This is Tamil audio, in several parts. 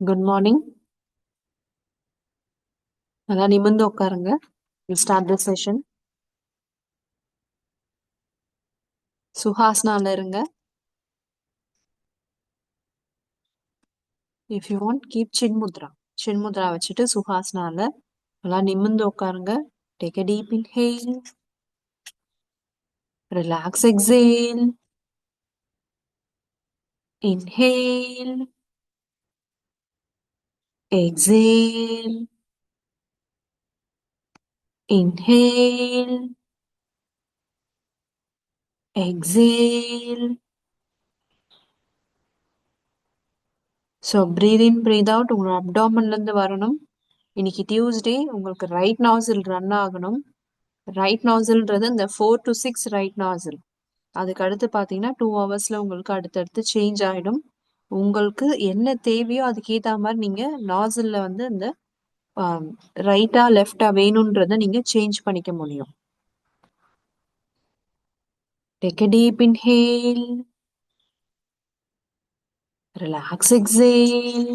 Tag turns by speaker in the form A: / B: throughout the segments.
A: Good morning. நல்லா நிமிர்ந்து உட்காருங்க. We'll start the session. சுஹாஸ்னால இருங்க. If you want, keep chin mudra. Chin mudra வச்சுட்டு சுஹாஸ்னால நல்லா நிமிர்ந்து உட்காருங்க. Take a deep inhale. Relax, exhale. Inhale. Exhale. Inhale. Exhale. So breathe in, breathe out. உங்களோட அப்டாமன்ல இருந்து வரணும். இன்னைக்கு டியூஸ்டே உங்களுக்கு ரைட் நாசில் ரன் ஆகணும். ரைட் நாசில்ன்றது இந்த 4 to 6 ரைட் நாசில். அதுக்கு அடுத்து பார்த்தீங்கன்னா 2 ஹவர்ஸ்ல உங்களுக்கு அடுத்தடுத்து சேஞ்ச் ஆகிடும். உங்களுக்கு என்ன தேவையோ அதுக்கேற்ற மாதிரி நீங்கள் நாசிலில் வந்து இந்த ரைட்டா லெஃப்டா வேணுன்றதை நீங்கள் சேஞ்ச் பண்ணிக்க முடியும். Take a deep inhale. Relax, exhale.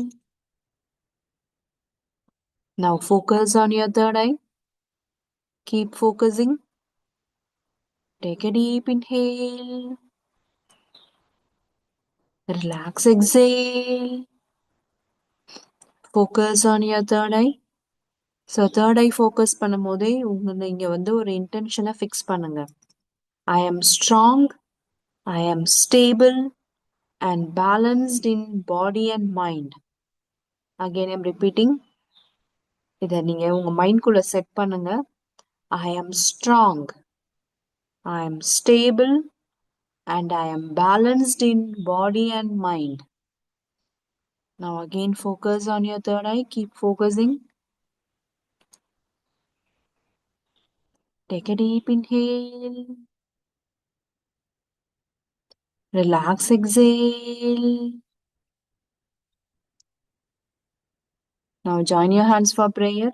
A: Now focus on your third eye. Keep focusing. Take a deep inhale. Relax, exhale. Focus on your third eye. So third I focus பண்ணும் போதே நீங்கள் வந்து ஒரு இன்டென்ஷனை ஃபிக்ஸ் பண்ணுங்க. ஐ ஆம் ஸ்ட்ராங், ஐ ஆம் stable and balanced in body and mind. Again I'm repeating. இதை நீங்கள் உங்கள் மைண்ட்குள்ளே செட் பண்ணுங்க. ஐ ஆம் ஸ்ட்ராங், ஐ ஆம் ஸ்டேபிள் அண்ட் ஐ ஆம் balanced in body and mind. Now again focus on your third eye. Keep focusing. Take a deep inhale. Relax, exhale. Now join your hands for prayer.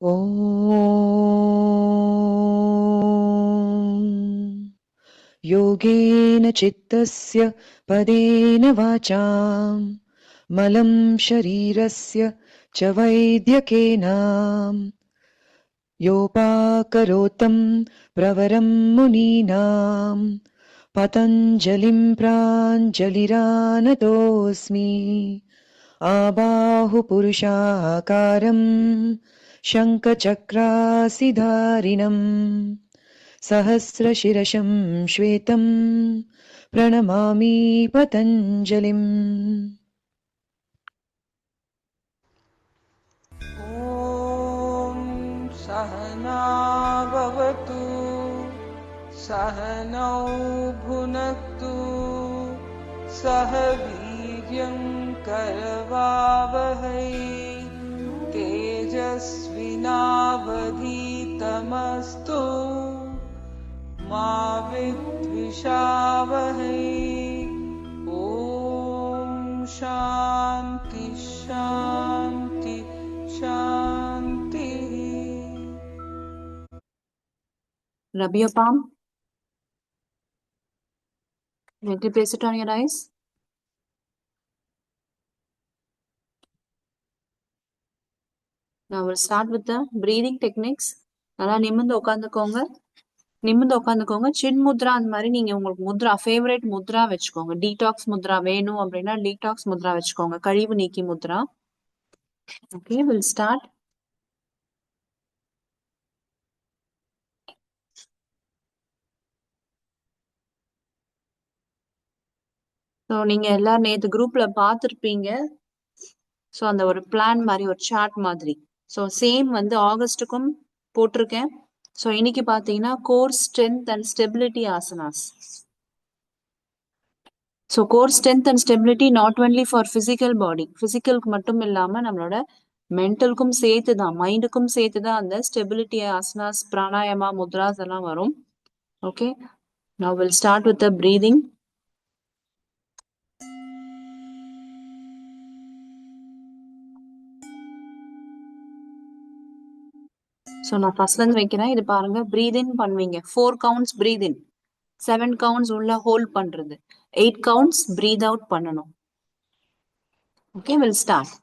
B: ॐ योगेन चित्तस्य पदेन वाचां मलं शरीरस्य च वैद्यकेन योपाकरोतं प्रवरं मुनीनां पतञ्जलिं प्राञ्जलिरानतोऽस्मि आबाहुपुरुषाकारं शङ्खचक्रासिधारिणम् सहस्रशिरशं श्वेतं प्रणमामि पतञ्जलिम्।
C: ॐ सहना भवतु सहनौ भुनक्तु सह वीर्यं करवावहै तेजस्विनावधीतमस्तु मा विद्विषावहै। ॐ शान्ति शान्ति शान्ति।
A: Rub your palm. Gently place it on your eyes. Now we'll start with the breathing techniques. நல்லா நிமிர்ந்து உட்காந்துக்கோங்க. நிமிர்ந்து உட்காந்துக்கோங்க. சின் முத்ரா அந்த மாதிரி நீங்க உங்களுக்கு முத்ரா ஃபேவரட் முத்ரா வச்சுக்கோங்க. டீடாக்ஸ் முத்ரா வேணும் அப்படின்னா டீடாக்ஸ் முத்ரா வச்சுக்கோங்க. கழிவு நீக்கி Mudra. Okay, will start. So நீங்க எல்லாரும் நேற்று குரூப்ல பார்த்துருப்பீங்க. ஸோ அந்த ஒரு பிளான் மாதிரி ஒரு சார்ட் மாதிரி. ஸோ சேம் வந்து ஆகஸ்ட்டுக்கும் போட்டிருக்கேன். ஸோ இன்னைக்கு பார்த்தீங்கன்னா core strength and stability asanas. So core strength and stability not only for physical body, ஃபிசிக்கலுக்கு மட்டும் இல்லாமல் நம்மளோட மென்டலுக்கும் சேர்த்து தான், மைண்டுக்கும் சேர்த்து தான் அந்த ஸ்டெபிலிட்டி ஆசனாஸ், பிராணாயமா, முத்ராஸ் எல்லாம் வரும். Okay, now will start with the breathing. So நான் ஃபர்ஸ்ட்ல இருந்து வைக்கிறேன். இது பாருங்க. பிரீத் இன் பண்ணுவீங்க. 4 கவுண்ட்ஸ் பிரீத் இன், 7 கவுண்ட்ஸ் உள்ள ஹோல்ட் பண்றது, 8 கவுண்ட்ஸ் பிரீத் அவுட் பண்ணணும். Okay, will start.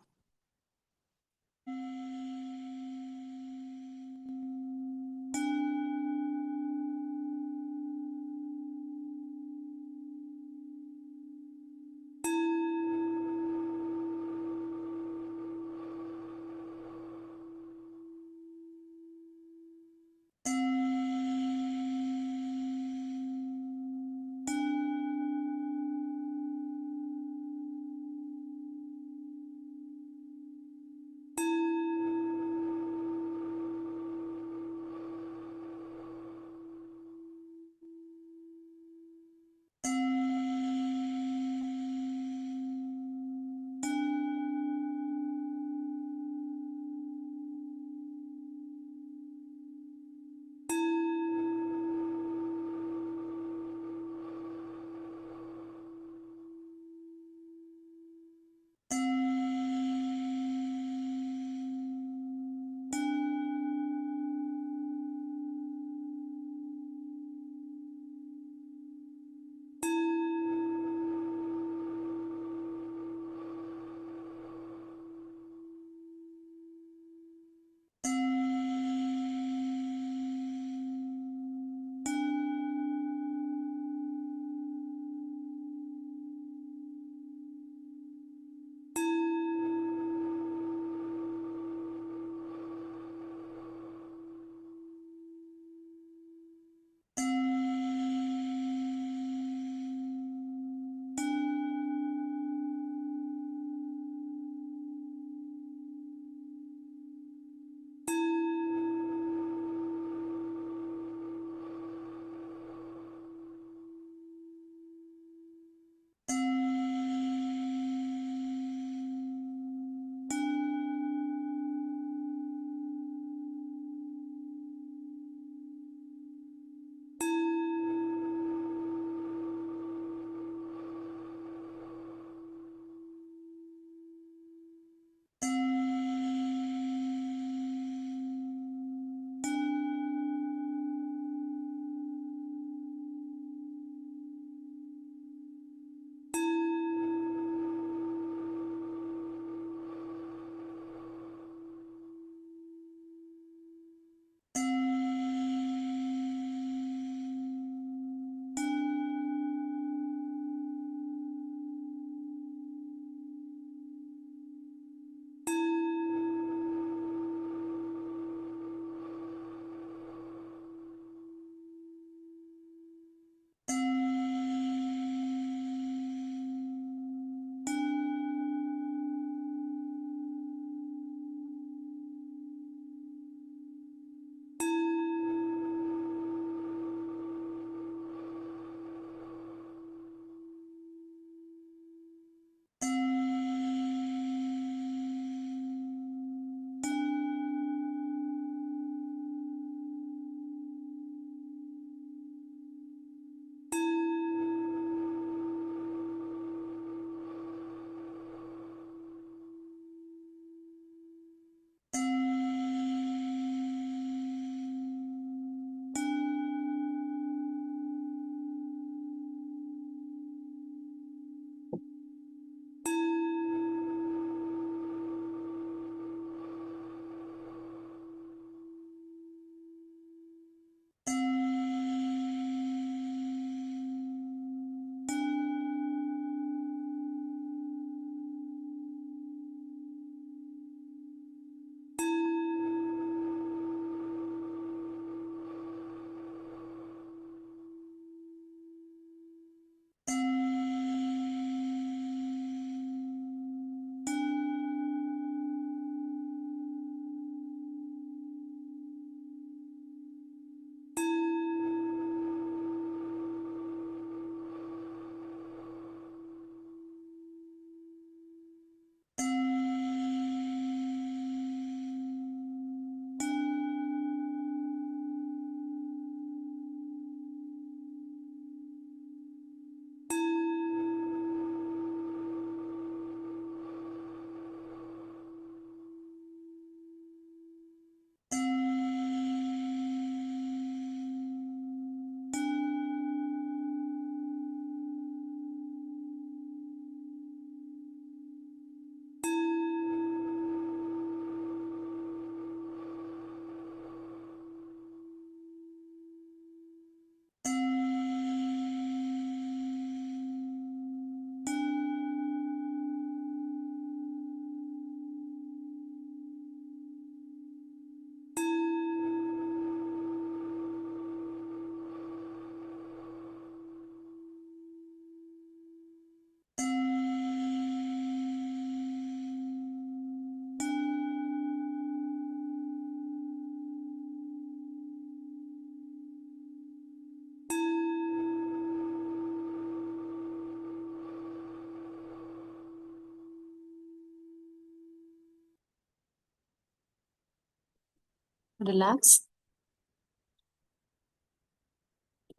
A: Relax.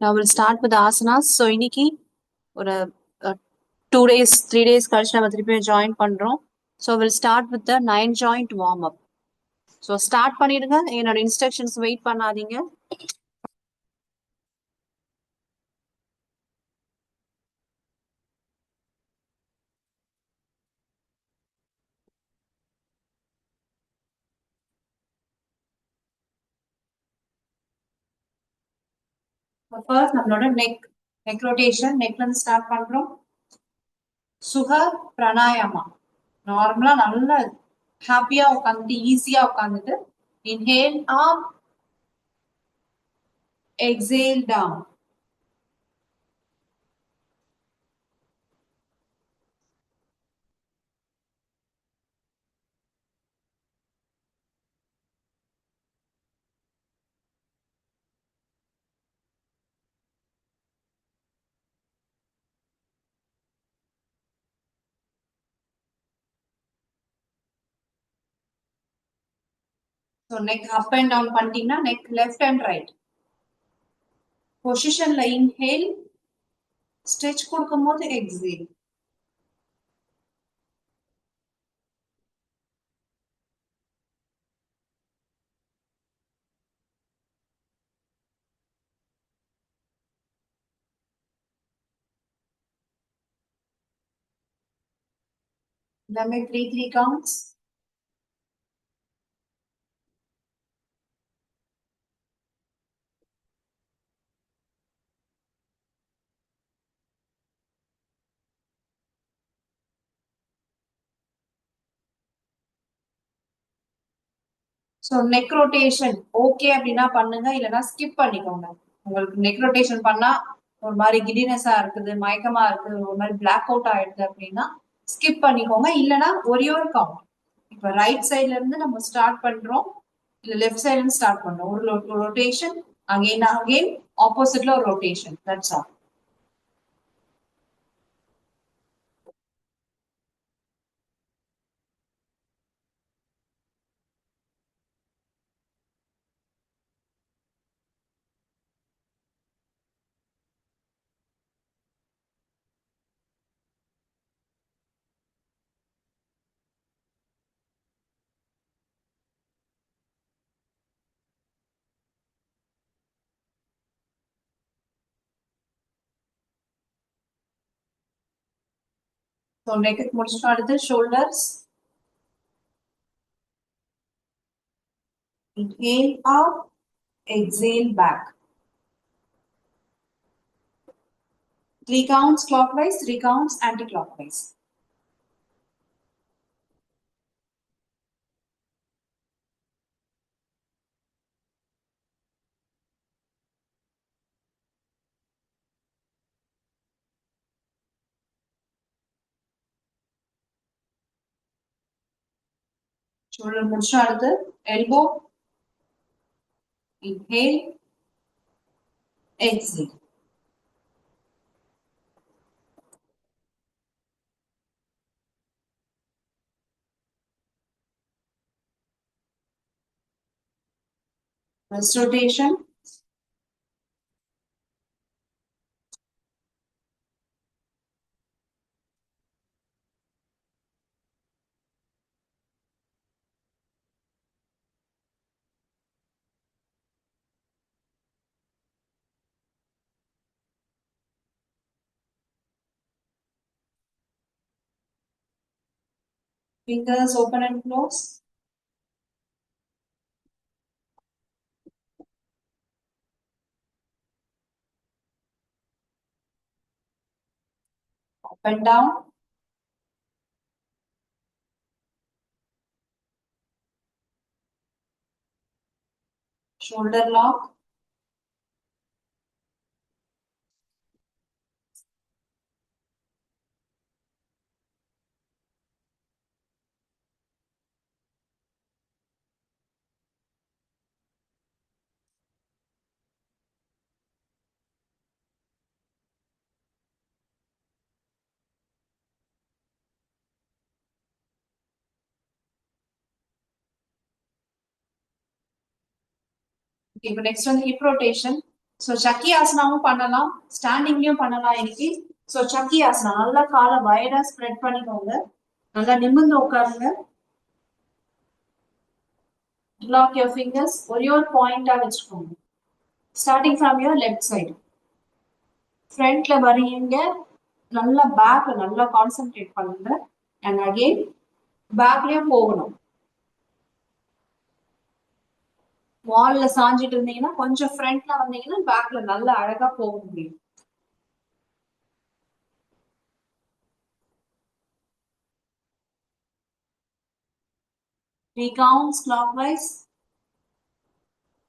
A: Now we'll start with the asanas. So இன்னைக்கு ஒரு 2 days 3 days கழிச்சு நம்ம திருப்பி ஜாயின் பண்றோம். So we'll start with the 9 joint warm up. So start பண்ணிடுங்க. என்னோட இன்ஸ்ட்ரக்ஷன்ஸ் வெயிட் பண்ணாதீங்க. ஃபர்ஸ்ட் நம்மளோட நெக் ரொட்டேஷன் நெக்ல இருந்து ஸ்டார்ட் பண்றோம். சுக பிராணாயாமா. நார்மலா நல்ல ஹாப்பியா உட்காந்துட்டு ஈஸியா உட்காந்துட்டு inhale up, exhale down. So neck up and down பண்ணிட்டீங்கன்னா நெக் லெஃப்ட் அண்ட் ரைட் பொசிஷன்ல இன்ஹேல், ஸ்ட்ரெச் கொடுக்கும் போது எக்ஸேல். எல்லாமே 3 counts. So neck rotation okay அப்படின்னா பண்ணுங்க, இல்லைன்னா ஸ்கிப் பண்ணிக்கோங்க. உங்களுக்கு நெக் ரொட்டேஷன் பண்ணா ஒரு மாதிரி கிடினஸா இருக்குது, மயக்கமா இருக்கு, ஒரு மாதிரி பிளாக் அவுட் ஆயிடுது அப்படின்னா ஸ்கிப் பண்ணிக்கோங்க. இல்லைன்னா ஒரே ஒரு கவுண்ட். இப்ப ரைட் சைட்ல இருந்து நம்ம ஸ்டார்ட் பண்றோம், இல்ல லெஃப்ட் சைட்ல இருந்து ஸ்டார்ட் பண்றோம். ஒரு ரொட்டேஷன், அகைன் ஆப்போசிட்ல ஒரு rotation. That's all. So neck முடிச்சுட்டு அடுத்து shoulders. Inhale up, exhale back. 3 counts clockwise, 3 counts anti-clockwise. Shoulder முடிச்சு அடுத்து elbow. Inhale, exhale. Wrist rotation. Fingers open and close. Up and down. Shoulder lock. இப்போ நெக்ஸ்ட் வந்து ஹிப் ரொட்டேஷன். ஸோ சக்கி ஆசனாவும் பண்ணலாம், ஸ்டாண்டிங்லயும் பண்ணலாம் இன்னைக்கு. ஸோ சக்கி ஆசனா, நல்லா காலை வைடா ஸ்ப்ரெட் பண்ணிக்கோங்க, நல்லா நிமிர்ந்து உட்காருங்க. லாக் யுவர் ஃபிங்கர்ஸ், ஒரே ஒரு பாயிண்டா வச்சுக்கோங்க. Starting from your left side, ஃப்ரண்ட்ல வரீங்க, நல்லா பேக் நல்லா கான்சென்ட்ரேட் பண்ணுங்க. அண்ட் அகெயின் பேக்லயும் போகணும். வால்ல சாஞ்சிட்டு இருந்தீங்கன்னா கொஞ்சம் ஃப்ரண்ட்ல வந்தீங்கன்னா பேக்ல நல்லா அழகா போக முடியும். Three counts clockwise,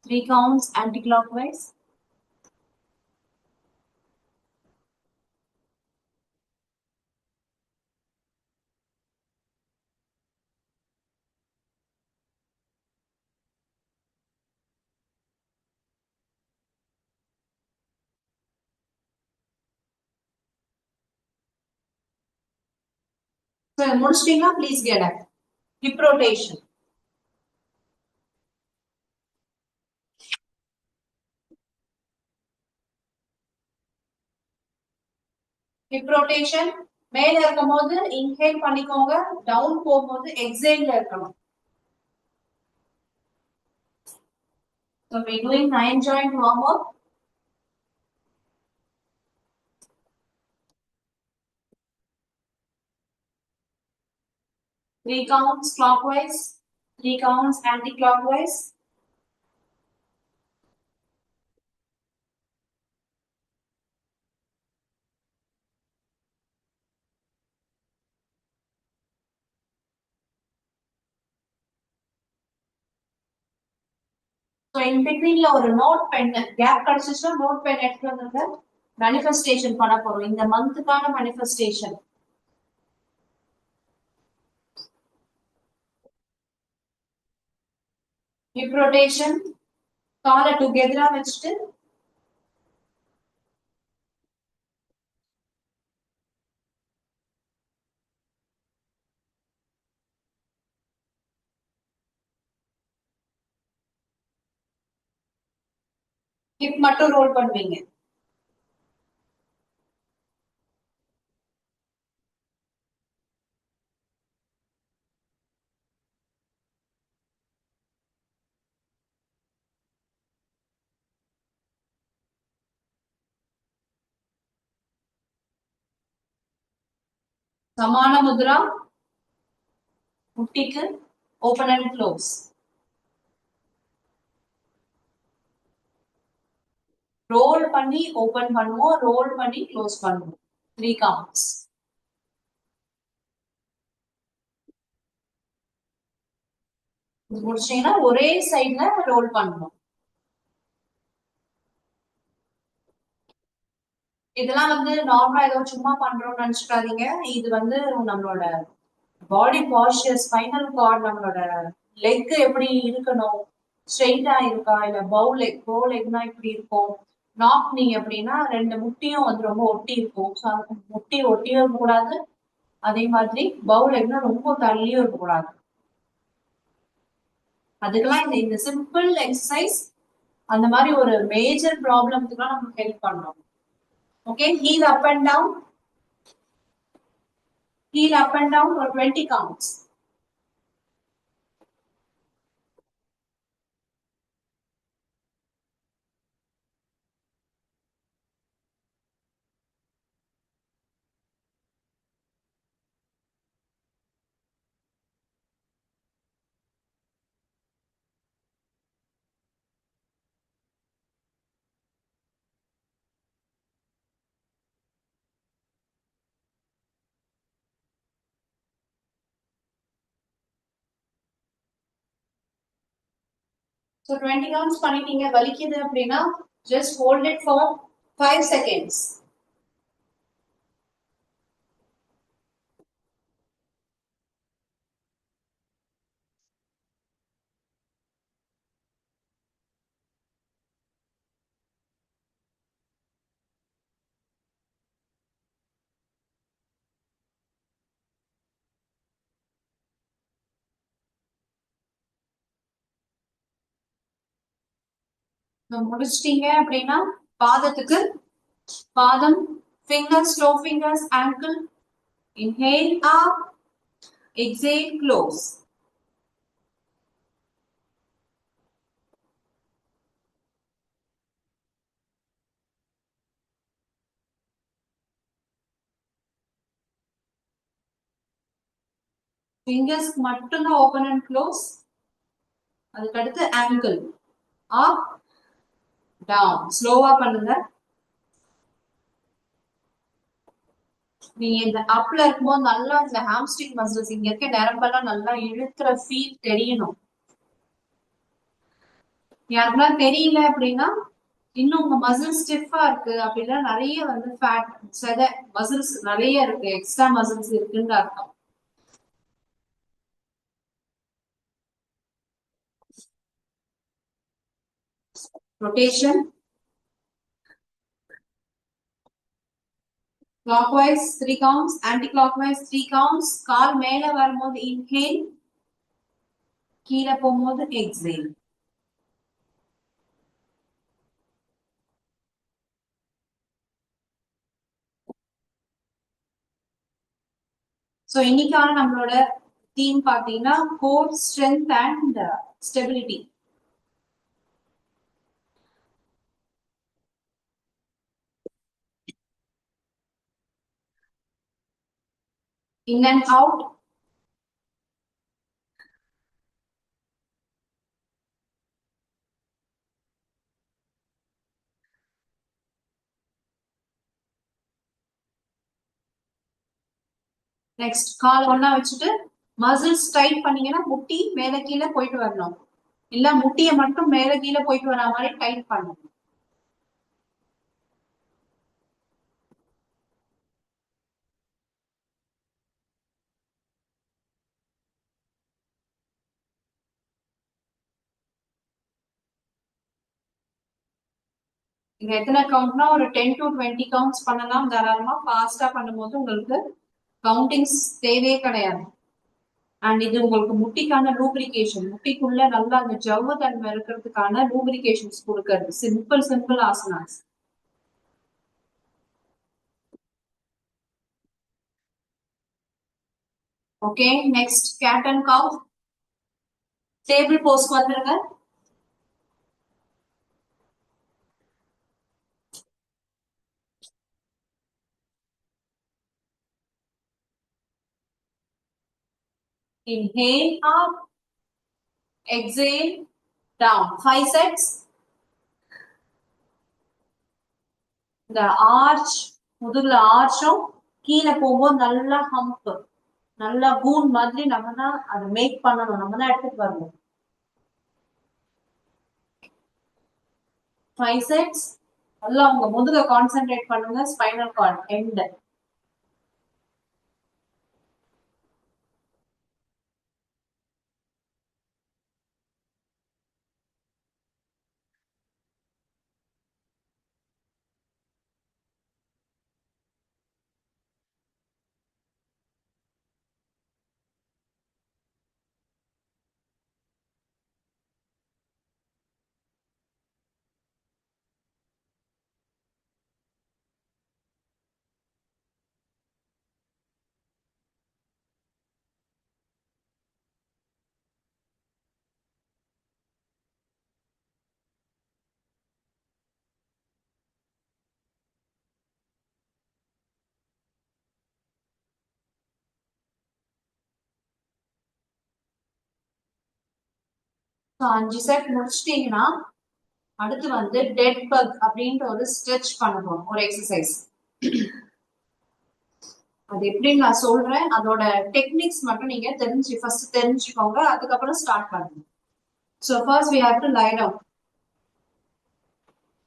A: three counts anti-clockwise. So முடிச்சிட்டீங்கன்னா please get up. Hip rotation. Hip rotation. மேல இருக்கும்போது இன்ஹேல் பண்ணிக்கோங்க, டவுன் போகும்போது எக்ஸேல்ல இருக்கணும். So we're doing 9 joint warm up. Three counts clockwise, three counts anti-clockwise. So in betweenல ஒரு நோட் பென், கேப் கிடைச்சிச்சுன்னா நோட் பென் எடுத்து வந்துங்க. மேனிஃபெஸ்டேஷன் பண்ண போறோம், இந்த மந்த்துக்கான மேனிஃபெஸ்டேஷன். Hip rotation. காலை டுகெதரா வச்சுட்டு ஹிப் மட்டும் ரோல் பண்ணுவீங்க. சமான முத்ரா, முட்டிக்கு ஓபன் அண்ட் க்ளோஸ். ரோல் பண்ணி ஓபன் பண்ணுவோம், ரோல் பண்ணி க்ளோஸ் பண்ணுவோம். 3 கவுண்ட்ஸ். முடிச்சீங்கன்னா ஒரே சைடுல ரோல் பண்ணணும். இதெல்லாம் வந்து நார்மலா ஏதோ சும்மா பண்றோம்னு நினைச்சுக்காதீங்க. இது வந்து நம்மளோட பாடி பாஸ்டர், ஸ்பைனல் கார்டு, நம்மளோட லெக் எப்படி இருக்கணும், ஸ்ட்ரெயிட்டா இருக்கா, இல்ல போ லெக்னா இப்படி இருக்கும். நாக் நீ அப்படின்னா ரெண்டு முட்டியும் வந்து ரொம்ப ஒட்டி இருக்கும். முட்டி ஒட்டியும் இருக்கக்கூடாது, அதே மாதிரி பவுல் லெக்னா ரொம்ப தள்ளியும் இருக்கக்கூடாது. அதுக்கெல்லாம் இந்த சிம்பிள் எக்ஸசைஸ் அந்த மாதிரி ஒரு மேஜர் ப்ராப்ளம்க்குலாம் நமக்கு ஹெல்ப் பண்ணணும். Okay, heel up and down, heel up and down for 20 counts. So 20 counts பண்ணிட்டீங்க. வலிக்குது அப்படின்னா just hold it for 5 seconds. முடிச்சிட்டீங்க அப்படின்னா பாதத்துக்கு பாதம், fingers, toe fingers, ankle. Inhale up, exhale, close. Fingers மட்டும்தான் open and close. அதுக்கு அடுத்து ankle. Up, down. ஸ்லோவா பண்ணுங்க. நீங்க இந்த அப்ல இருக்கும்போது நல்லா இந்த ஹாம்ஸ்ட்ரிங் மசில்ஸ் இங்க இருக்க நரம்பெல்லாம் நல்லா இழுக்கிற ஃபீல் தெரியணும். யாருக்கெல்லாம் தெரியல அப்படின்னா இன்னும் உங்க மசில் ஸ்டிஃபா இருக்கு அப்படின்னா நிறைய வந்து ஃபேட் செத மசில்ஸ் நிறைய இருக்கு, எக்ஸ்ட்ரா மசில்ஸ் இருக்குன்னு அர்த்தம். Rotation clockwise 3 counts, anti-clockwise 3 counts. கால் மேல வரும்போது inhale, கீழே போகும்போது exhale. So இன்னைக்கான நம்மளோட தீம் பாத்தீங்கன்னா core strength and stability. In and out. Next call ஒண்ணா வச்சுட்டு மசில்ஸ் டைட் பண்ணீங்கன்னா முட்டி மேல கீழே போயிட்டு வரணும், இல்ல முட்டிய மட்டும் மேல கீழே போயிட்டு வர மாதிரி டைட் பண்ணணும். இங்க எத்தனை கவுண்ட்னா ஒரு 10 to 20 கவுண்ட்ஸ் பண்ணலாம் தாராளமா. ஃபாஸ்டா பண்ணும்போது உங்களுக்கு கவுண்டிங்ஸ் தேவையே கிடையாது. அண்ட் இது உங்களுக்கு முட்டிக்கான லூப்ரிகேஷன், முட்டிக்குள்ள நல்லா அந்த ஜவ்வு தன்மை இருக்கிறதுக்கான லூப்ரிகேஷன்ஸ் கொடுக்கறது. Simple asanas. Okay, next cat and cow. Table போஸ்க்கு வந்துருங்க. Inhale up, exhale down. 5 sets. இந்த ஆர்ச் முதுகுல ஆர்ச்சும் கீழே போகும்போது நல்லா ஹம்ப், நல்லா கூன் மாதிரி நம்ம தான் அதை மேக் பண்ணணும், நம்ம தான் எடுத்துட்டு வரணும். 5 sets. நல்லா உங்க முதுக கான்சென்ட்ரேட் பண்ணுங்க. Spinal cord end. So 5 set முடிச்சிட்டீங்கன்னா அடுத்து வந்து டெட் பக் அப்படின்ற ஒரு ஸ்ட்ரெச் பண்ணணும், ஒரு எக்ஸசைஸ். அது எப்படின்னு நான் சொல்றேன், அதோட டெக்னிக்ஸ் மட்டும் நீங்க ஃபர்ஸ்ட் தெரிஞ்சுக்கோங்க, அதுக்கப்புறம் ஸ்டார்ட் பண்ணுங்க. So first we have to lie down.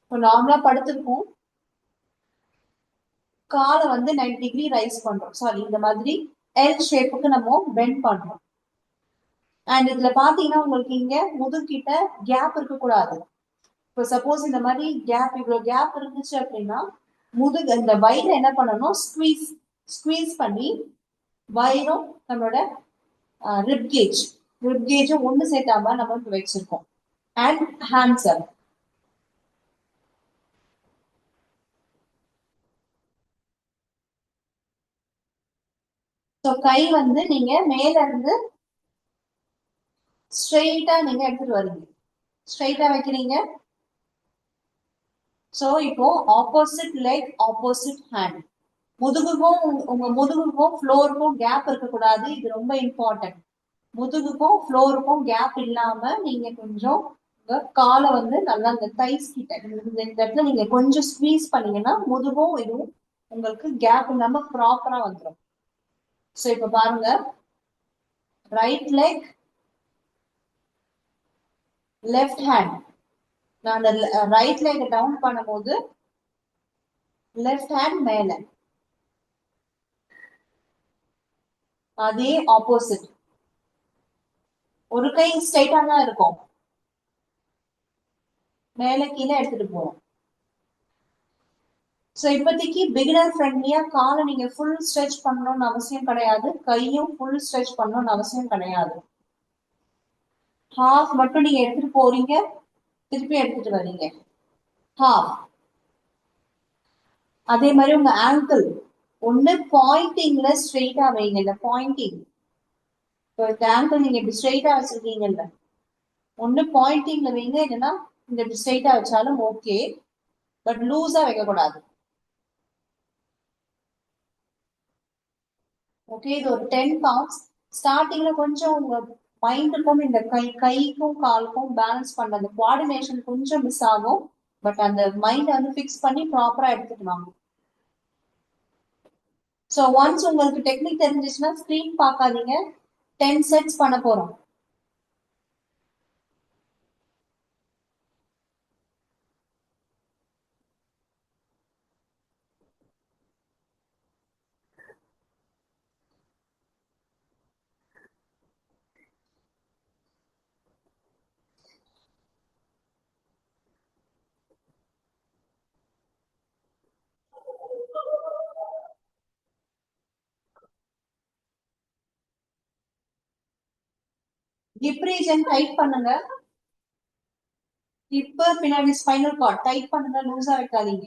A: இப்போ நார்மலா படுத்திருக்கோம், காலை வந்து 90 டிகிரி ரைஸ் பண்றோம், சாரி இந்த மாதிரி எல் ஷேப்புக்கு நம்ம பெண்ட் பண்றோம். அண்ட் இதுல பாத்தீங்கன்னா உங்களுக்கு இங்க முதுகிட்ட கேப் இருக்க கூடாது. இப்போ சப்போஸ் இந்த மாதிரி கேப், இவ்வளவு கேப் இருந்துச்சு அப்படின்னா முதுகு இந்த வயிறு என்ன பண்ணணும், ஸ்குவீஸ் பண்ணி வயிறும் நம்மளோட ரிப் கேஜும் ஒண்ணு சேர்த்தாம நம்ம வச்சிருக்கோம். And hands up. சோ கை வந்து நீங்க மேல இருந்து ஸ்ட்ரெயிட்டா நீங்க எடுத்துட்டு வரீங்க. ஸ்ட்ரெயிட்டா வைக்கிறீங்க. சோ இப்போ ஆப்போசிட் லெக் ஆப்போசிட் ஹேண்ட். முதுகுக்கும் உங்க முதுகுக்கும் ஃப்ளோருக்கும் கேப் இருக்கக்கூடாது. இது ரொம்ப இம்பார்ட்டன்ட். முதுகுக்கும் ஃப்ளோருக்கும் கேப் இல்லாம நீங்க கொஞ்சம் உங்க காலை வந்து நல்லா இந்த தைஸ் கிட்ட இந்த இடத்துல நீங்க கொஞ்சம் ஸ்குவீஸ் பண்ணீங்கன்னா முதுகும் இதுவும் உங்களுக்கு கேப் இல்லாம ப்ராப்பரா வந்துடும். ஸோ இப்ப பாருங்க, ரைட் லெக் லெஃப்ட் ஹேண்ட். நான் அந்த ரைட் லெக் டவுன் பண்ணும்போது லெஃப்ட் ஹேண்ட் மேல, அதே ஆப்போசிட். ஒரு கை ஸ்ட்ரைட்டா தான் இருக்கும், மேல கீழே எடுத்துட்டு போறோம். சோ இப்போதைக்கு பிகினர் ஃப்ரெண்ட்லியா காலை நீங்க ஃபுல் ஸ்ட்ரெச் பண்ணணும்னு அவசியம் கிடையாது, கையும் ஃபுல் ஸ்ட்ரெச் பண்ணணும்னு அவசியம் கிடையாது. ஹாஃப் மட்டும் நீங்க எடுத்துட்டு போறீங்க, திருப்பி எடுத்துட்டு வரீங்க, ஹாஃப். அதே மாதிரி உங்க ஆங்கிள் ஒண்ணு பாயிண்டிங்ல ஸ்ட்ரெயிட்டா வைங்க. இந்த பாயிண்டிங், இந்த ஆங்கிள் நீங்க இப்படி ஸ்ட்ரெயிட்டா வச்சிருக்கீங்கல்ல, ஒண்ணு பாயிண்டிங்ல வைங்க, இல்லைன்னா இந்த இப்படி ஸ்ட்ரெயிட்டா வச்சாலும் ஓகே, பட் லூஸா வைக்க கூடாது. ஓகே, இது ஒரு 10 கவுண்ட்ஸ். ஸ்டார்டிங்ல கொஞ்சம் உங்க மைண்டுக்கும் இந்த கைக்கும் காலுக்கும் பேலன்ஸ் பண்ண அந்த கோஆர்டினேஷன் கொஞ்சம் மிஸ் ஆகும். பட் அந்த மைண்டை வந்து ஃபிக்ஸ் பண்ணி ப்ராப்பரா எடுத்துக்கலாம். ஸோ ஒன்ஸ் உங்களுக்கு டெக்னிக் தெரிஞ்சிச்சுன்னா ஸ்க்ரீன் பார்க்காதீங்க. 10 செட்ஸ் பண்ண போறோம். ஹிப் ரீஜன் டைட் பண்ணுங்க. ஹிப் பின்னாடி ஸ்பைனல் கார்ட் டைட் பண்ணுங்க, லூஸா வைக்காதீங்க.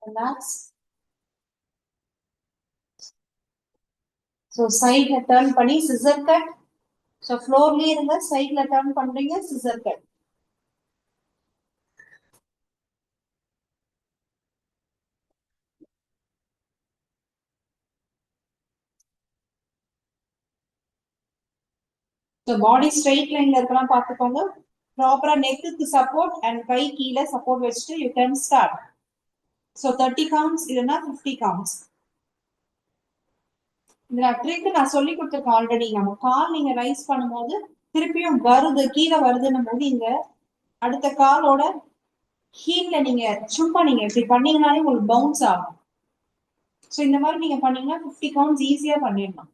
A: ரிலாக்ஸ். ஸோ சைட்ல டர்ன் பண்ணி சிசர் கட். ஸோ ஃப்ளோர்லயே இருங்க, சைட்ல டர்ன் பண்றீங்க, scissor cut. So body straight லைன்ல இருக்கலாம் பார்த்துக்கோங்க. ப்ராப்பரா நெக்குக்கு சப்போர்ட் அண்ட் கை கீழே சப்போர்ட் வச்சுட்டு you can start. So 30 counts இல்லைன்னா 50 கவுண்ட்ஸ். இந்த ட்ரிக் நான் சொல்லி கொடுத்துருக்கேன் ஆல்ரெடி. நம்ம கால் நீங்க ரைஸ் பண்ணும்போது திருப்பியும் வருது கீழே வருதுன்னும் போது இங்க அடுத்த காலோட ஹீல்ல நீங்க சும்மா நீங்க இப்படி பண்ணீங்கனாலே உங்களுக்கு பவுன்ஸ் ஆகும். சோ இந்த மாதிரி நீங்க பண்ணீங்கன்னா 50 கவுண்ட்ஸ் ஈஸியா பண்ணிடலாம்.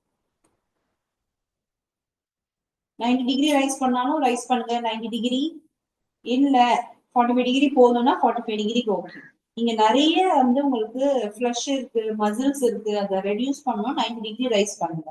A: 90 டிகிரி ரைஸ் பண்ணாலும் ரைஸ் பண்ணுங்க. 90 டிகிரி இல்ல 45 டிகிரி போதும்னா 45 டிகிரிக்கு ஓகே. நீங்க நிறைய வந்து உங்களுக்கு ஃபிளஷ் இருக்கு, மசில்ஸ் இருக்கு, அதை ரெடியூஸ் பண்ணணும் 90 டிகிரி ரைஸ் பண்ணுங்க.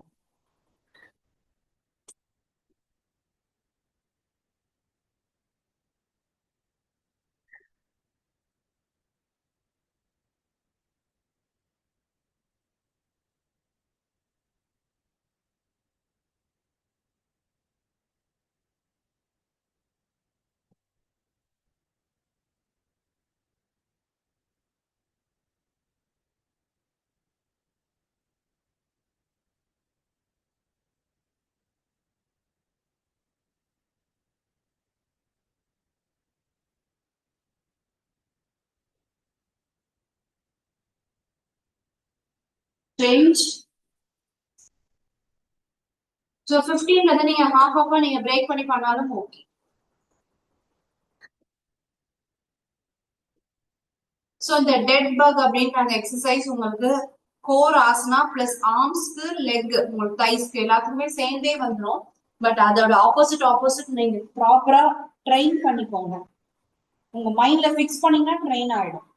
A: சேஞ்ச். சோ 15 வந்து நீங்க ஹாஃப் நீங்க பிரேக் பண்ணி பண்ணாலும் ஓகே. சோ இந்த டெட் பக் அப்படின்ற எக்ஸசைஸ் உங்களுக்கு கோர் ஆசனா பிளஸ் ஆர்ம்ஸ்க்கு லெக் உங்களுக்கு தைஸ்க்கு எல்லாத்துக்குமே சேர்ந்தே வந்துடும். பட் அதோட ஆப்போசிட் நீங்க ப்ராப்பரா ட்ரெயின் பண்ணிக்கோங்க. உங்க மைண்ட்ல பிக்ஸ் பண்ணீங்கன்னா ட்ரெயின் ஆயிடும்.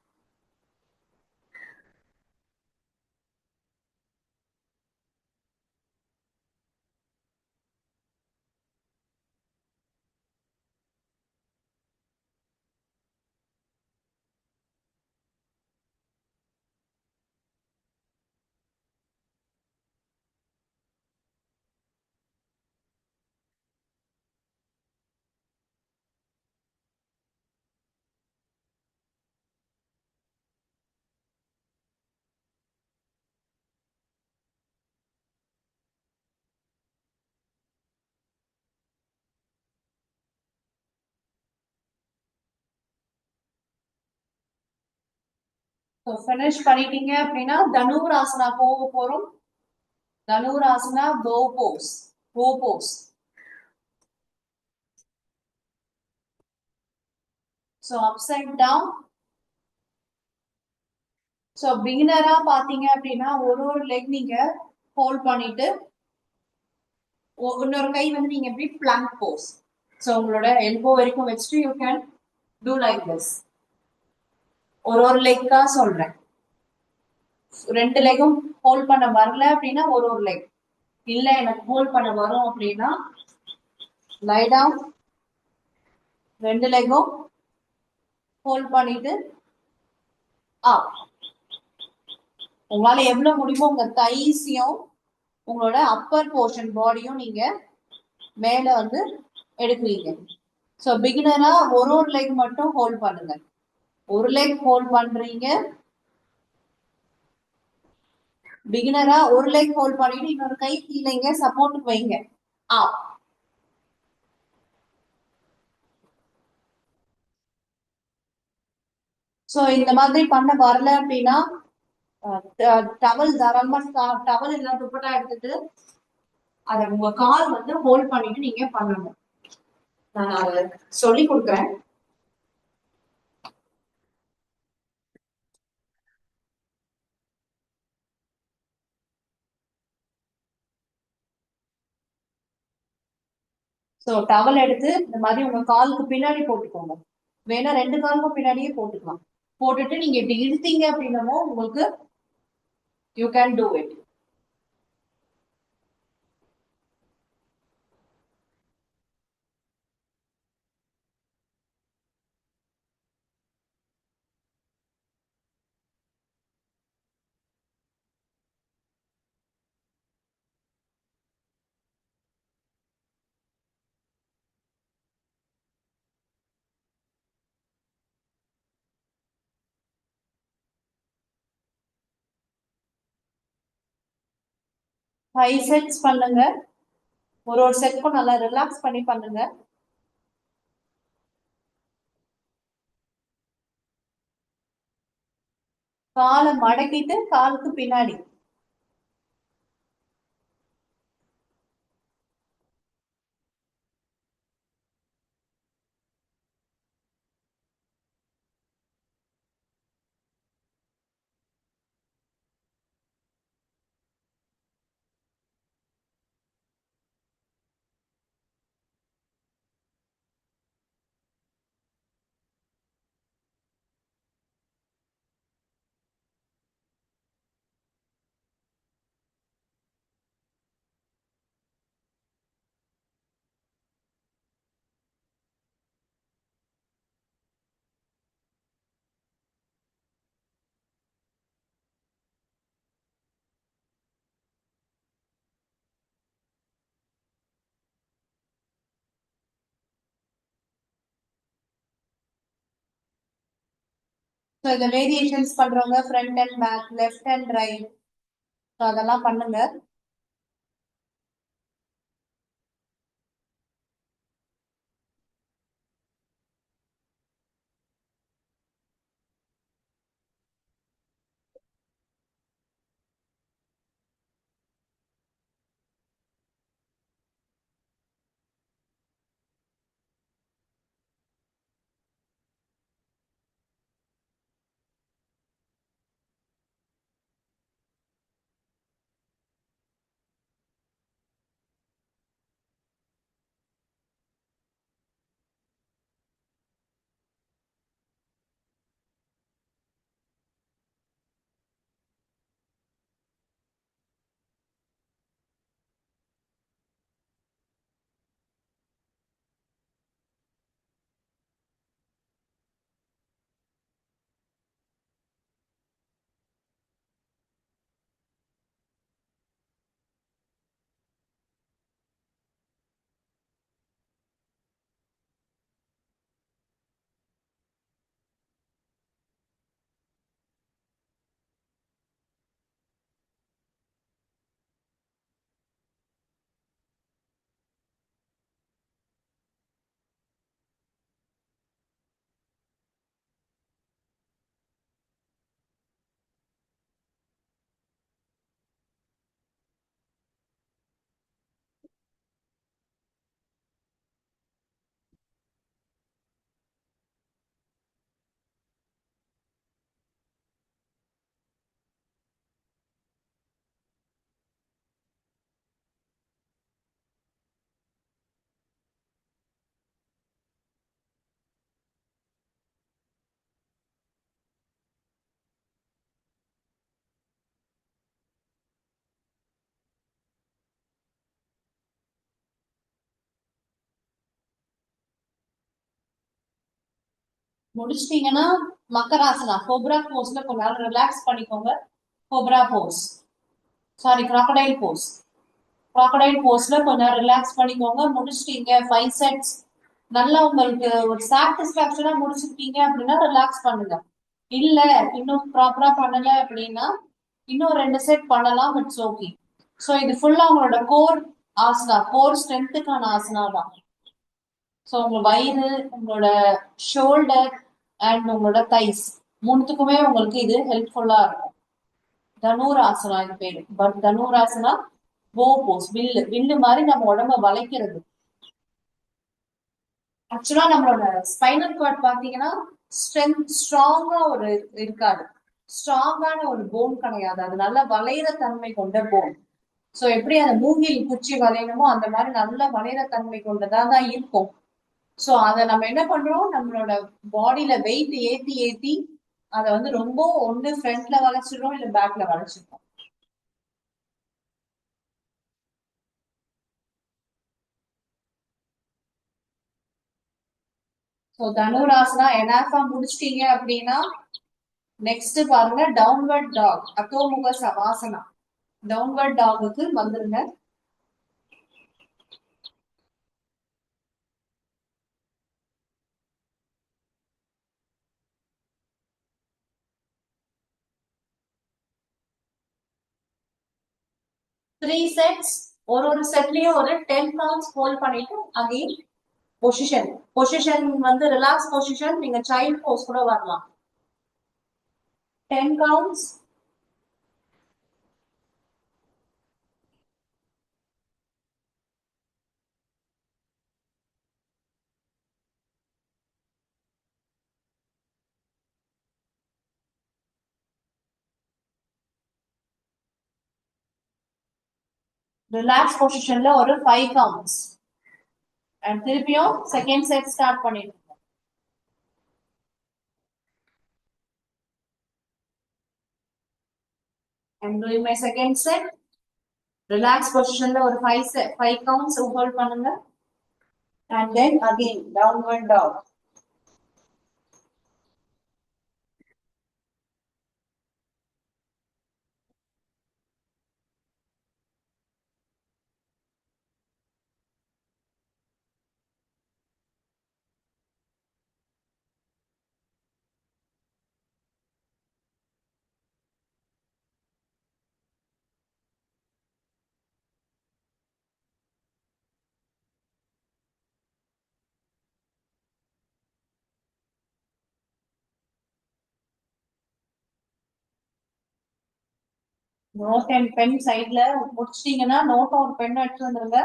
A: ஃபினிஷ் பண்ணிட்டீங்க அப்படின்னா தனுராசனா போக போறோம். Dhanurasana bow pose. So upside down. So பிகினரா பாத்தீங்க அப்படின்னா ஒரு லெக் நீங்க ஹோல்ட் பண்ணிட்டு இன்னொரு கை வந்து நீங்க எப்படி பிளாங்க் போஸ். சோ உங்களோட எல்போ வரைக்கும் வச்சுட்டு you can do like this. ஒரு லெக்கா சொல்றேன். 2 லெக்கும் ஹோல்ட் பண்ண வரல அப்படின்னா ஒரு லெக். இல்ல எனக்கு ஹோல்ட் பண்ண வரும் அப்படின்னா லை டவுன், 2 லெக்கும் ஹோல்ட் பண்ணிட்டு அப். உங்களால எவ்வளவு முடியுமோ உங்க தைஸையும் உங்களோட அப்பர் போர்ஷன் பாடியும் நீங்க மேல வந்து எடுக்குவீங்க. சோ பிகினரா ஒரு லெக் மட்டும் ஹோல்ட் பண்ணுங்க. ஒரு லெக் ஹோல்ட் பண்றீங்க. பிகினரா ஒரு லெக் ஹோல்ட் பண்ணிட்டு இன்னொரு கை கீழே சப்போர்ட்டுக்கு வைங்க. அப். சோ இந்த மாதிரி பண்ண வரல அப்படின்னா டவல் தாராளமா டவல் இல்ல துப்பட்டா எடுத்துட்டு அத உங்க கால் வந்து ஹோல்ட் பண்ணிட்டு நீங்க பண்ணணும். நான் அதை சொல்லி கொடுக்குறேன். சோ டவல் எடுத்து இந்த மாதிரி உங்க காலுக்கு பின்னாடி போட்டுக்கோங்க. வேணா 2 காலுக்கும் பின்னாடியே போட்டுக்கலாம். போட்டுட்டு நீங்க இப்படி இழுத்தீங்க அப்படின்னமோ உங்களுக்கு you can do it. Five sets பண்ணுங்க. ஒரு செட்க்கும் நல்லா ரிலாக்ஸ் பண்ணி பண்ணுங்க. காலை மடக்கிட்டு காலுக்கு பின்னாடி. ஸோ இந்த வேரியேஷன்ஸ் பண்றவங்க front and back, left and right, so அதெல்லாம் பண்ணுங்க. முடிச்சிட்டீங்கன்னா மக்கராசனா கோப்ரா போஸ்ல கொஞ்ச நேரம் ரிலாக்ஸ் பண்ணிக்கோங்க. Cobra pose, sorry crocodile pose. crocodile போஸ்ல கொஞ்ச நேரம் ரிலாக்ஸ் பண்ணிக்கோங்க. முடிச்சிட்டீங்க 5 செட்ஸ். நல்லா உங்களுக்கு ஒரு சாட்டிஸ்பாக்சனா முடிச்சிட்டீங்க அப்படின்னா ரிலாக்ஸ் பண்ணுங்க. இல்ல இன்னும் ப்ராப்பரா பண்ணல அப்படின்னா இன்னும் 2 செட் பண்ணலாம். It's okay. ஸோ இது ஃபுல்லா உங்களோட கோர் ஆசனா, கோர் ஸ்ட்ரென்த்துக்கான ஆசனா தான். ஸோ உங்க வயிறு, உங்களோட ஷோல்டர் அண்ட் உங்களோட தைஸ் மூணுத்துக்குமே உங்களுக்கு இது ஹெல்ப்ஃபுல்லா இருக்கும். தனுராசனா இது பேரு. பட் தனுராசனா போ போஸ், வில்லு வில்லு மாதிரி நம்ம உடம்ப வளைக்கிறது. ஆக்சுவலா நம்மளோட ஸ்பைனல் கார்ட் பாத்தீங்கன்னா ஸ்ட்ராங்கா ஒரு இருக்காது. ஸ்ட்ராங்கான ஒரு போன் கிடையாது. அது நல்ல வளையிற தன்மை கொண்ட போன். சோ எப்படி அந்த மூங்கில் குச்சி வளையணுமோ அந்த மாதிரி நல்ல வளையிற தன்மை கொண்டதா தான் இருக்கும். சோ அதை நம்ம என்ன பண்றோம், நம்மளோட பாடியில வெயிட் ஏத்தி ஏத்தி அதை வந்து ரொம்ப ஒண்ணு ஃப்ரண்ட்ல வளைச்சிடுறோம், இல்ல பேக்ல வளைச்சிடுறோம். ஸோ தனுராசனா எனாஃபா முடிச்சிட்டீங்க அப்படின்னா நெக்ஸ்ட் பாருங்க டவுன்வர்ட் டாக், அதோமுக சவாசனா. டவுன்வர்ட் டாகுக்கு வந்துருங்க. Three sets. ஒரு செட்லயும் ஒரு 10 கவுண்ட்ஸ் ஹோல்ட் பண்ணிட்டு அகைன் பொசிஷன். பொசிஷன் வந்து ரிலாக்ஸ் பொசிஷன். நீங்க சைல்ட் போஸ் கூட வரலாம். 10 கவுண்ட்ஸ். ரிலாக்ஸ் பொசிஷன்ல ஒரு 5 கவுண்ட்ஸ். அண்ட் திருப்பியும் செகண்ட் செட் ஸ்டார்ட் பண்ணிடுங்க. I'm doing my second set. Relax positionல ஒரு 5 counts ஹோல்ட் பண்ணுங்க. And then again downward dog. Note and pen சைட்ல முடிச்சிட்டீங்கன்னா நோட் ஒரு பென் எடுத்து வந்துருங்க.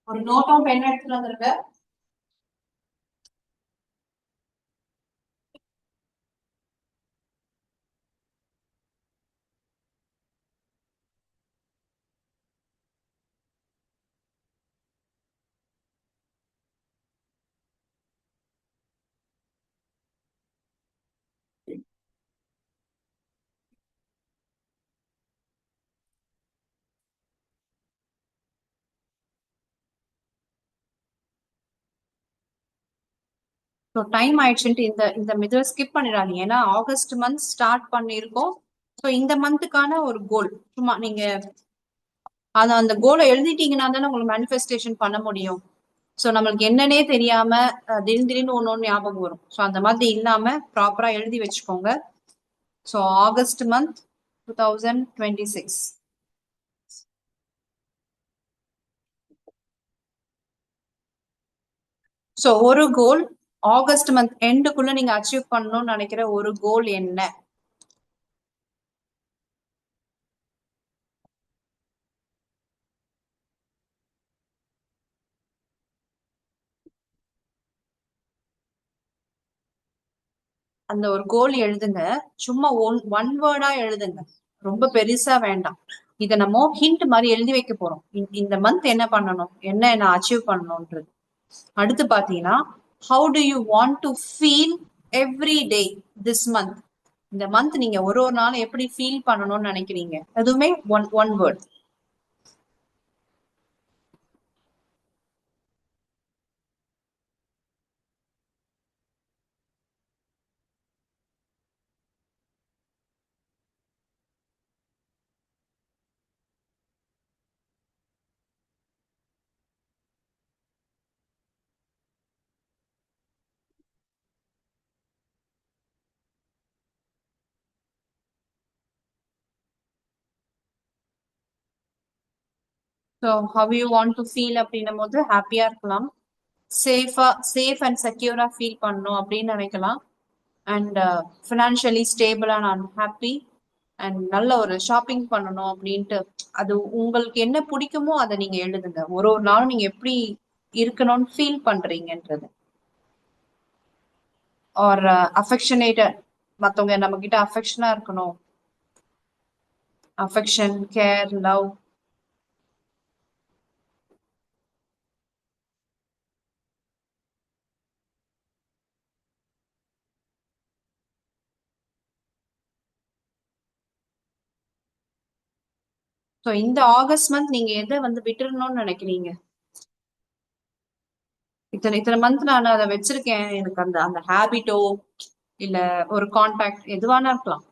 A: ஒரு நோட்டும் பென் எடுத்துட்டு வந்துருங்க. ஸோ டைம் ஆயிடுச்சுன்ட்டு இந்த இந்த இதை ஸ்கிப் பண்ணிடாதீங்க. ஏன்னா ஆகஸ்ட் மந்த் ஸ்டார்ட் பண்ணியிருக்கோம். ஸோ இந்த மந்த்துக்கான ஒரு கோல் சும்மா நீங்க அந்த கோலை எழுதிட்டீங்கன்னா தானே உங்களுக்கு மேனிஃபெஸ்டேஷன் பண்ண முடியும். ஸோ நம்மளுக்கு என்னன்னே தெரியாம திடீர்னு ஒன்று ஞாபகம் வரும். ஸோ அந்த மாதிரி இல்லாம ப்ராப்பரா எழுதி வச்சுக்கோங்க. So August month 2026. ஸோ ஒரு கோல் ஆகஸ்ட் மந்த் எண்டுக்குள்ள நீங்க அச்சீவ் பண்ணணும்னு நினைக்கிற ஒரு கோல் என்ன? அந்த ஒரு கோல் எழுதுங்க. சும்மா ஒன் வேர்டா எழுதுங்க. ரொம்ப பெருசா வேண்டாம். இத நம்ம ஹிண்ட் மாதிரி எழுதி வைக்க போறோம். இந்த மந்த் என்ன பண்ணணும், என்ன நான் அச்சீவ் பண்ணணும்ன்றது. அடுத்து பாத்தீங்கன்னா, how to you want to feel every day this month? இந்த மந்த் நீங்க ஒரு நாள் எப்படி ஃபீல் பண்ணணும்னு நினைக்கிறீங்க? அதுவுமே one word. So how you want to feel அப்படின்னும் போது ஹாப்பியா இருக்கலாம். சேஃப் அண்ட் செக்யூரா ஃபீல் பண்ணணும் அப்படின்னு நினைக்கலாம். அண்ட் ஃபினான்ஷியலி ஸ்டேபிளா நான் ஹாப்பி அண்ட் நல்ல ஒரு ஷாப்பிங் பண்ணணும் அப்படின்ட்டு. அது உங்களுக்கு என்ன பிடிக்குமோ அதை நீங்க எழுதுங்க. ஒரு நாளும் நீங்க எப்படி இருக்கணும்னு ஃபீல் பண்றீங்கன்றது. ஆர் அஃபெக்ஷனேட்டட், மத்தவங்க நம்ம கிட்ட அஃபெக்ஷனா இருக்கணும். Affection, care, love. ஸோ இந்த ஆகஸ்ட் மந்த் நீங்க எதை வந்து விட்டுறணும்னு நினைக்கிறீங்க? இத்தனை மந்த் நான் அதை வச்சிருக்கேன், எனக்கு அந்த அந்த ஹேபிட்டோ இல்ல ஒரு கான்டாக்ட் எதுவானா இருக்கலாம்,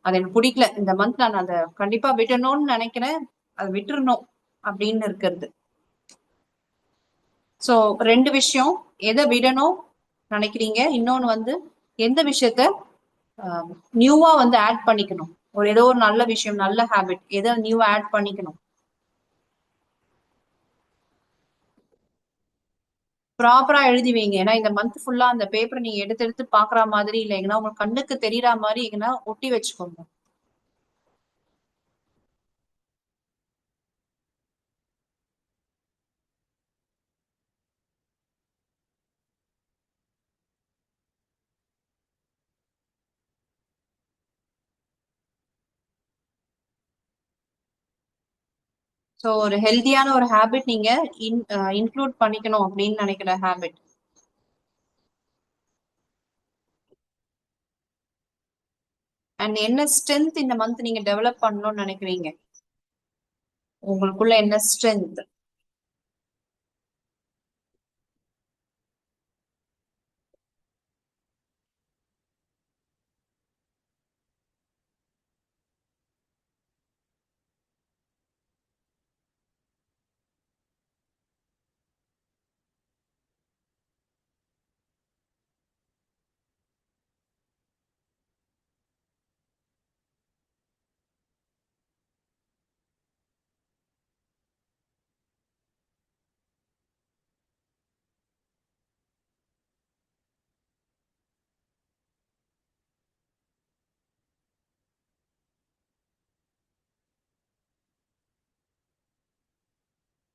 A: அது எனக்கு பிடிக்கல, இந்த மந்த் நான் அதை கண்டிப்பா விடணும்னு நினைக்கிறேன், அதை விட்டுறணும் அப்படின்னு இருக்கிறது. ஸோ ரெண்டு விஷயம், எதை விடணும் நினைக்கிறீங்க, இன்னொன்னு வந்து எந்த விஷயத்த நியூவா வந்து ஆட் பண்ணிக்கணும். ஏதோ ஒரு நல்ல விஷயம், நல்ல ஹேபிட், எதை நியூவா ஆட் பண்ணிக்கணும். ப்ராப்பரா எழுதி வைங்க. ஏன்னா இந்த மந்த் ஃபுல்லா அந்த பேப்பரை நீங்க எடுத்து எடுத்து பாக்குற மாதிரி இல்லை, ஏன்னா உங்க கண்ணுக்கு தெரியற மாதிரி எங்கன்னா ஒட்டி வச்சுக்கோங்க. ஸோ ஒரு ஹெல்தியான ஒரு ஹேபிட் நீங்க இன்க்ளூட் பண்ணிக்கணும் அப்படின்னு நினைக்கிற ஹேபிட். அண்ட் என்ன ஸ்ட்ரென்த் இந்த மந்த் நீங்க டெவலப் பண்ணணும்னு நினைக்கிறீங்க? உங்களுக்குள்ள என்ன ஸ்ட்ரென்த்?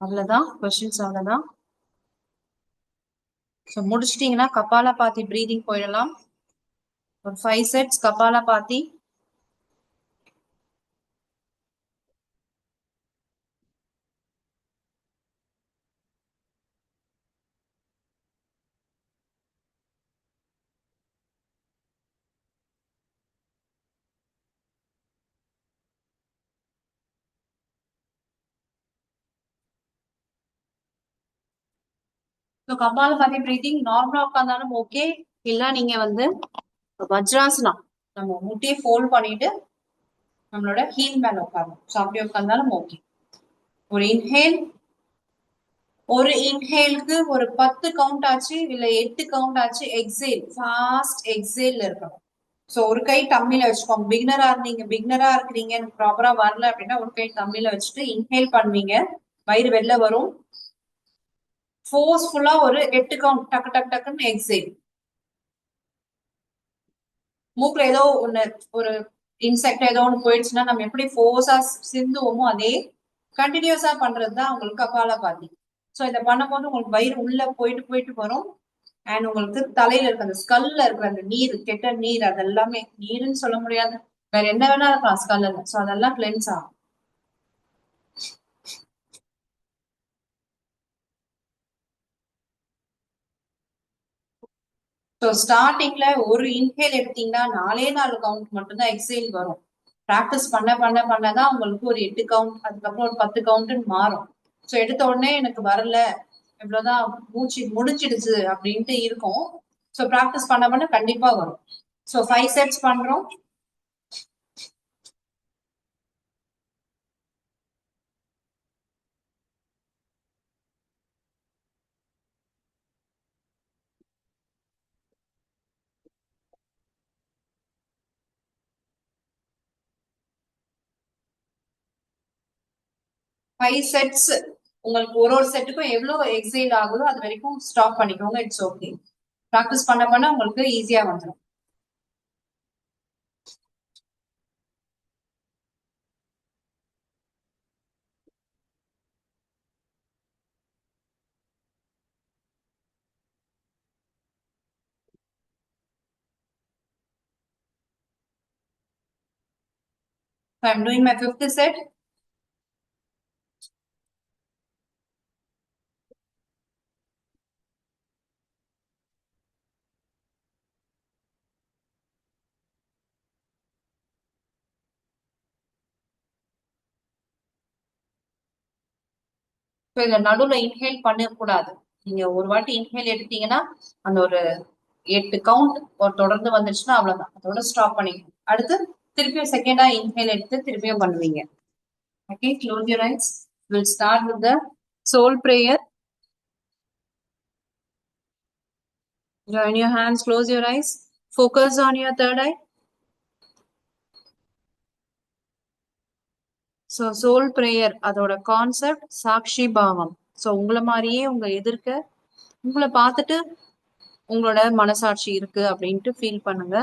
A: அவ்வளவுதான், கொஸ்டின்ஸ் அவ்வளவுதான். ஸோ முடிச்சிட்டீங்கன்னா கபால பாத்தி பிரீதிங் போயிடலாம். ஒரு 5 செட்ஸ் கபால பாத்தி. ஸோ கபால பாத்தி பிரீதிங் நார்மலா உட்காந்தாலும் ஓகே, இல்ல நீங்க வந்து வஜ்ராசனா நம்ம முட்டியை ஃபோல்ட் பண்ணிட்டு நம்மளோட ஹீல் மேல உட்காரணும். ஸோ அப்படி உட்காந்தாலும் ஓகே. ஒரு இன்ஹேல், ஒரு இன்ஹேலுக்கு ஒரு 10 கவுண்ட் ஆச்சு இல்ல 8 கவுண்ட் ஆச்சு. எக்ஸேல், ஃபாஸ்ட் எக்ஸேல்ல இருக்கணும். ஸோ ஒரு கை டம்மில வச்சுக்கோங்க. பிகினரா இருக்கிறீங்க, ப்ராப்பரா வரல அப்படின்னா ஒரு கை டம்மில வச்சுட்டு இன்ஹேல் பண்ணுவீங்க, வயிறு வெளில வரும். ஃபோர்ஸ்ஃபுல்லா ஒரு 8 கவுண்ட் டக்கு டக்கு டக்குன்னு எக்ஸேல். மூக்குல ஏதோ ஒண்ணு, ஒரு இன்செக்ட் ஏதோ ஒண்ணு போயிடுச்சுன்னா நம்ம எப்படி ஃபோர்ஸா சிந்துவோமோ அதே கண்டினியூஸா பண்றதுதான் உங்களுக்கு கபால பாத்தி. ஸோ இதை பண்ணும்போது உங்களுக்கு வயிறு உள்ள போயிட்டு போயிட்டு வரும். அண்ட் உங்களுக்கு தலையில இருக்க அந்த ஸ்கல்ல இருக்கிற அந்த நீர், கெட்ட நீர், அதெல்லாமே நீருன்னு சொல்ல முடியாது, வேற என்ன வேணா இருக்கலாம் ஸ்கல்ல. ஸோ அதெல்லாம் கிளென்ஸ் ஆகும். ஸோ ஸ்டார்டிங்ல ஒரு இன்ஹேல் எடுத்தீங்கன்னா 4 கவுண்ட் மட்டும்தான் எக்ஸேல் வரும். ப்ராக்டிஸ் பண்ண பண்ண பண்ணதான் உங்களுக்கு ஒரு 8 கவுண்ட், அதுக்கப்புறம் ஒரு 10 கவுண்ட்னு மாறும். ஸோ எடுத்த உடனே எனக்கு வரல, இவ்வளவுதான் மூச்சு முடிச்சிடுச்சு அப்படின்ட்டு இருக்கும். ஸோ ப்ராக்டிஸ் பண்ண பண்ண கண்டிப்பா வரும். ஸோ 5 செட்ஸ் பண்றோம். ஃபைவ் செட்ஸ் உங்களுக்கு ஒரு செட்டுக்கும் எவ்வளவு எக்ஸைல் ஆகுதோ அது வரைக்கும் ஸ்டாப் பண்ணிக்கோங்க. It's okay. ப்ராக்டிஸ் பண்ண பண்ண உங்களுக்கு ஈஸியா வந்துடும். So I'm doing my 5th set. So இதுல நடுவுல இன்ஹேல் பண்ணக்கூடாது. நீங்க ஒரு வாட்டி இன்ஹேல் எடுத்தீங்கன்னா அந்த ஒரு 8 கவுண்ட் ஒரு தொடர்ந்து வந்துச்சுன்னா அவ்வளவுதான், அதோட ஸ்டாப் பண்ணிக்கணும். அடுத்து திருப்பியும் செகண்டா இன்ஹேல் எடுத்து திருப்பியும் பண்ணுவீங்க. Okay, close your eyes. We'll start with the soul prayer. Join your hands, close your eyes, focus on your third eye. So soul prayer அதோட கான்செப்ட் சாக்ஷி பாவம். ஸோ உங்களை மாதிரியே உங்க எதிர்க்க உங்களை பார்த்துட்டு உங்களோட மனசாட்சி இருக்கு அப்படின்ட்டு ஃபீல் பண்ணுங்க.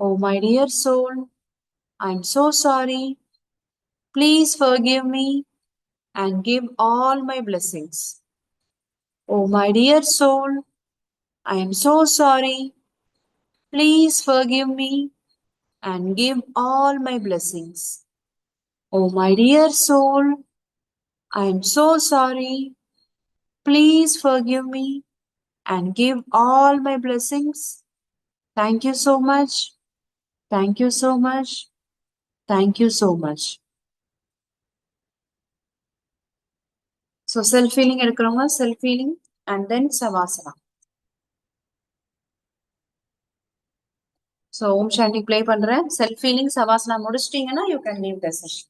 A: Oh my dear soul, I am so sorry, please forgive me and give all my blessings. Oh my dear soul, I am so sorry, please forgive me and give all my blessings. Oh my dear soul, I am so sorry. Please forgive me and give all my blessings. Thank you so much. Thank you so much. Thank you so much. So self-healing எடுக்கிறவங்க self-healing and then savasana. So Om Shanti play பண்றேன். Self-healing savasana முடிச்சிட்டீங்கன்னா you can leave the session.